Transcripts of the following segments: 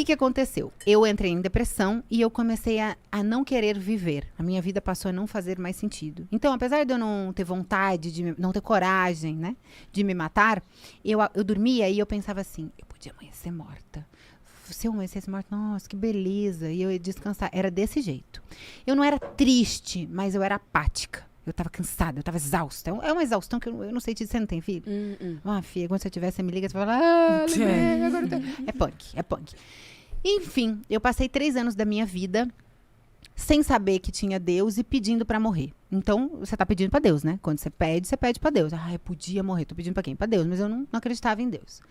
que aconteceu? Eu entrei em depressão e eu comecei a não querer viver. A minha vida passou a não fazer mais sentido. Então, apesar de eu não ter vontade, não ter coragem, né, de me matar, eu dormia e eu pensava assim, eu podia amanhecer morta. Se eu amanhecesse morta, nossa, que beleza. E eu ia descansar. Era desse jeito. Eu não era triste, mas eu era apática. Eu tava cansada, eu tava exausta. É uma exaustão que eu não sei te dizer, você não tem filho? Filha, quando você tiver, você me liga, você fala, lembrei, agora eu tô... É punk. Enfim, eu passei 3 anos da minha vida sem saber que tinha Deus e pedindo pra morrer. Então, você tá pedindo pra Deus, né? Quando você pede pra Deus. Eu podia morrer. Tô pedindo pra quem? Pra Deus. Mas eu não acreditava em Deus.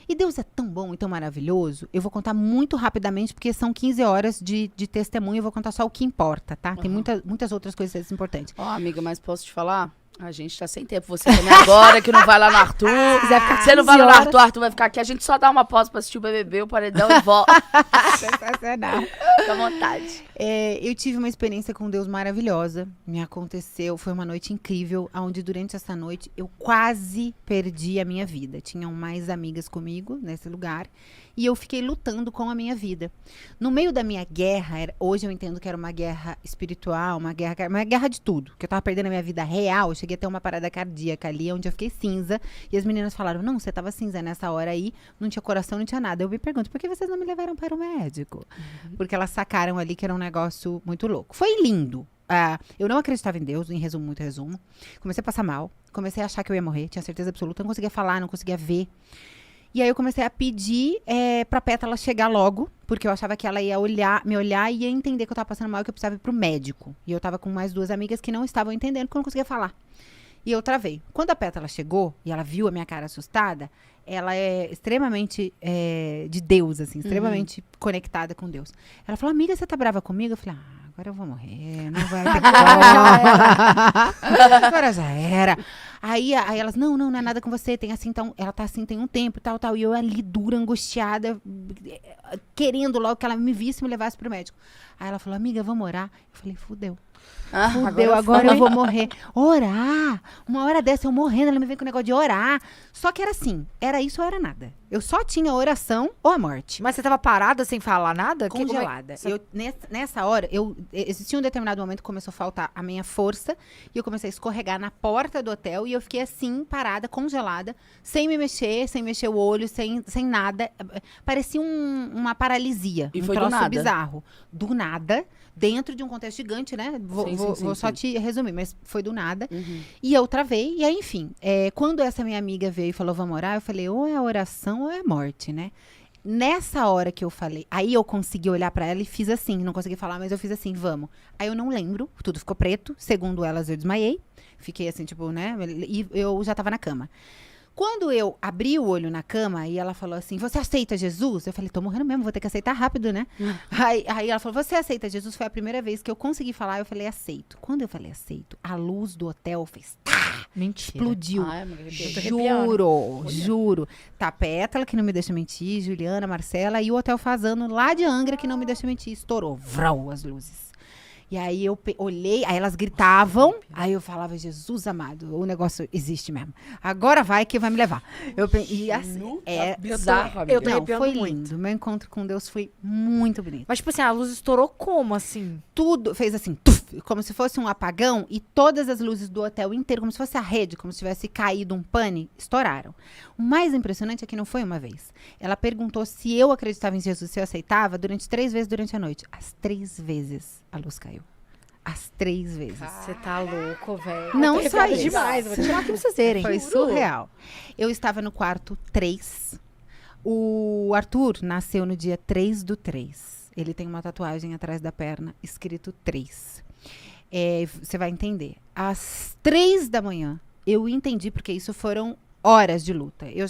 E Deus é tão bom e tão maravilhoso. Eu vou contar muito rapidamente, porque são 15 horas de testemunho. Eu vou contar só o que importa, tá? Tem muitas outras coisas importantes. Amiga, mas posso te falar? A gente tá sem tempo. Você também agora, que não vai lá no Arthur. Você não vai lá no Arthur vai ficar aqui. A gente só dá uma pausa pra assistir o BBB, o Paredão e volta. Sensacional. Fica à vontade. Eu tive uma experiência com Deus maravilhosa. Me aconteceu, foi uma noite incrível, onde durante essa noite eu quase perdi a minha vida. Tinham mais amigas comigo nesse lugar. E eu fiquei lutando com a minha vida. No meio da minha guerra, hoje eu entendo que era uma guerra espiritual, uma guerra de tudo. Que eu tava perdendo a minha vida real. Eu cheguei a ter uma parada cardíaca ali, onde eu fiquei cinza. E as meninas falaram, não, você tava cinza nessa hora aí. Não tinha coração, não tinha nada. Eu me pergunto, por que vocês não me levaram para o médico? Porque elas sacaram ali que era um negócio muito louco. Foi lindo. Eu não acreditava em Deus, em resumo, muito resumo. Comecei a passar mal. Comecei a achar que eu ia morrer. Tinha certeza absoluta. Não conseguia falar, não conseguia ver. E aí eu comecei a pedir pra Pétala chegar logo, porque eu achava que ela ia me olhar e ia entender que eu tava passando mal e que eu precisava ir pro médico. E eu tava com mais 2 amigas que não estavam entendendo, porque eu não conseguia falar. E eu travei. Quando a Pétala chegou, e ela viu a minha cara assustada, ela é extremamente de Deus, assim, extremamente conectada com Deus. Ela falou, amiga, você tá brava comigo? Eu falei, agora eu vou morrer, não vai ter como. Agora já era. Aí elas, não é nada com você, tem assim, então, ela tá assim, tem um tempo, tal. E eu ali, dura, angustiada, querendo logo que ela me visse e me levasse pro médico. Aí ela falou, amiga, vamos orar? Eu falei, fudeu. Agora eu vou morrer. Orar! Uma hora dessa eu morrendo, ela me veio com o negócio de orar. Só que era assim, era isso ou era nada. Eu só tinha oração ou a morte. Mas você tava parada sem falar nada? Congelada. Nessa hora, existia um determinado momento que começou a faltar a minha força e eu comecei a escorregar na porta do hotel e eu fiquei assim, parada, congelada, sem me mexer, sem mexer o olho, sem nada. Parecia uma paralisia. E um foi do troço nada. bizarro. Do nada, dentro de um contexto gigante, né? Vou só te resumir, mas foi do nada. E eu travei, e aí, enfim, quando essa minha amiga veio e falou, vamos orar, eu falei, ou é oração ou é morte, né? Nessa hora que eu falei, aí eu consegui olhar pra ela e fiz assim, não consegui falar, mas eu fiz assim, vamos. Aí eu não lembro, tudo ficou preto, segundo elas eu desmaiei, fiquei assim, tipo, né, e eu já tava na cama. Quando eu abri o olho na cama e ela falou assim, você aceita Jesus? Eu falei, tô morrendo mesmo, vou ter que aceitar rápido, né? Aí ela falou, você aceita Jesus? Foi a primeira vez que eu consegui falar, eu falei, aceito. Quando eu falei aceito, a luz do hotel fez, mentira. Explodiu. Juro. Juro. Tá, Pétala, que não me deixa mentir, Juliana, Marcela, e o Hotel Fazano, lá de Angra, que não me deixa mentir. Estourou, vrau, as luzes. E aí eu olhei, aí elas gritavam, aí eu falava, Jesus amado, o negócio existe mesmo. Agora vai que vai me levar. E assim, bizarro, amiga. eu tô não, arrepiando foi muito. lindo. Meu encontro com Deus foi muito bonito. Mas, tipo assim, a luz estourou como, assim? Tudo fez assim, tuf, como se fosse um apagão, e todas as luzes do hotel inteiro, como se fosse a rede, como se tivesse caído um pane, estouraram. O mais impressionante é que não foi uma vez. Ela perguntou se eu acreditava em Jesus, se eu aceitava, 3 vezes durante a noite. As 3 vezes a luz caiu. As 3 vezes. Você tá louco, velho. Não só isso. Demais, vou tirar aqui pra vocês verem. Foi surreal. Eu estava no quarto 3. O Arthur nasceu no dia 3/3. Ele tem uma tatuagem atrás da perna, escrito 3. Você vai entender. Às 3 da manhã, eu entendi, porque isso foram horas de luta. Eu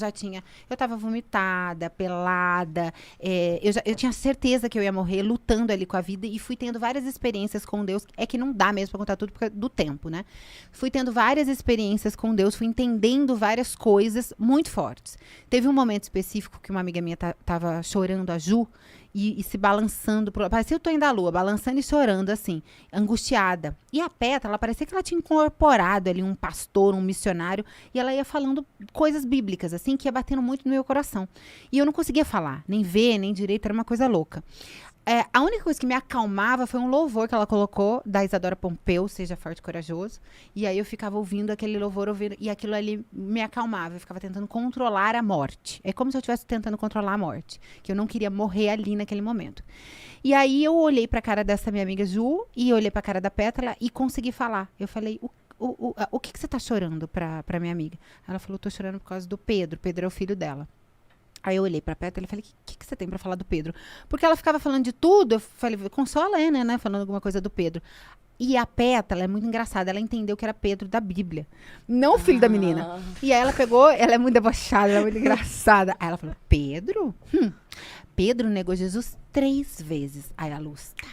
tava vomitada, pelada, eu tinha certeza que eu ia morrer, lutando ali com a vida, e fui tendo várias experiências com Deus. É que não dá mesmo pra contar tudo, porque do tempo, né? Fui tendo várias experiências com Deus, fui entendendo várias coisas muito fortes. Teve um momento específico que uma amiga minha tava chorando, a Ju, e se balançando, parecia o Tonho da Lua, balançando e chorando, assim, angustiada. E a Pétala, parecia que ela tinha incorporado ali um pastor, um missionário, e ela ia falando coisas bíblicas, assim, que ia batendo muito no meu coração. E eu não conseguia falar, nem ver, nem direito, era uma coisa louca. A única coisa que me acalmava foi um louvor que ela colocou, da Isadora Pompeu, Seja Forte e Corajoso. E aí eu ficava ouvindo aquele louvor, e aquilo ali me acalmava. Eu ficava tentando controlar a morte. É como se eu estivesse tentando controlar a morte. Que eu não queria morrer ali naquele momento. E aí eu olhei pra cara dessa minha amiga Ju, e olhei pra cara da Pétala, e consegui falar. Eu falei, o que você tá chorando pra minha amiga? Ela falou, tô chorando por causa do Pedro. Pedro é o filho dela. Aí eu olhei pra Pétala e falei, o que você tem pra falar do Pedro? Porque ela ficava falando de tudo, eu falei, consola, né, falando alguma coisa do Pedro. E a Pétala é muito engraçada, ela entendeu que era Pedro da Bíblia, não o filho da menina. E aí ela pegou, ela é muito debochada, ela é muito engraçada. Aí ela falou, Pedro? Pedro negou Jesus 3 vezes. Aí a Luz, tá.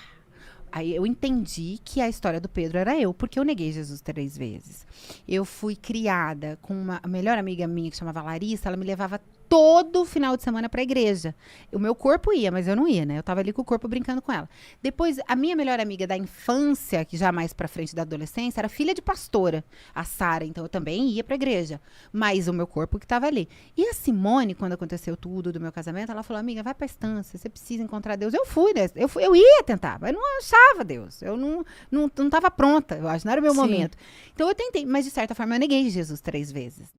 Aí eu entendi que a história do Pedro era eu, porque eu neguei Jesus 3 vezes. Eu fui criada com uma melhor amiga minha que chamava Larissa, ela me levava todo final de semana pra igreja. O meu corpo ia, mas eu não ia, né? Eu tava ali com o corpo brincando com ela. Depois, a minha melhor amiga da infância, que já mais pra frente da adolescência, era filha de pastora, a Sara. Então, eu também ia pra igreja. Mas o meu corpo que tava ali. E a Simone, quando aconteceu tudo do meu casamento, ela falou, amiga, vai pra estância, você precisa encontrar Deus. Eu fui, né? Eu ia tentar, mas eu não achava Deus. Eu não tava pronta, eu acho. Não era o meu momento. Então, eu tentei, mas de certa forma, eu neguei Jesus 3 vezes.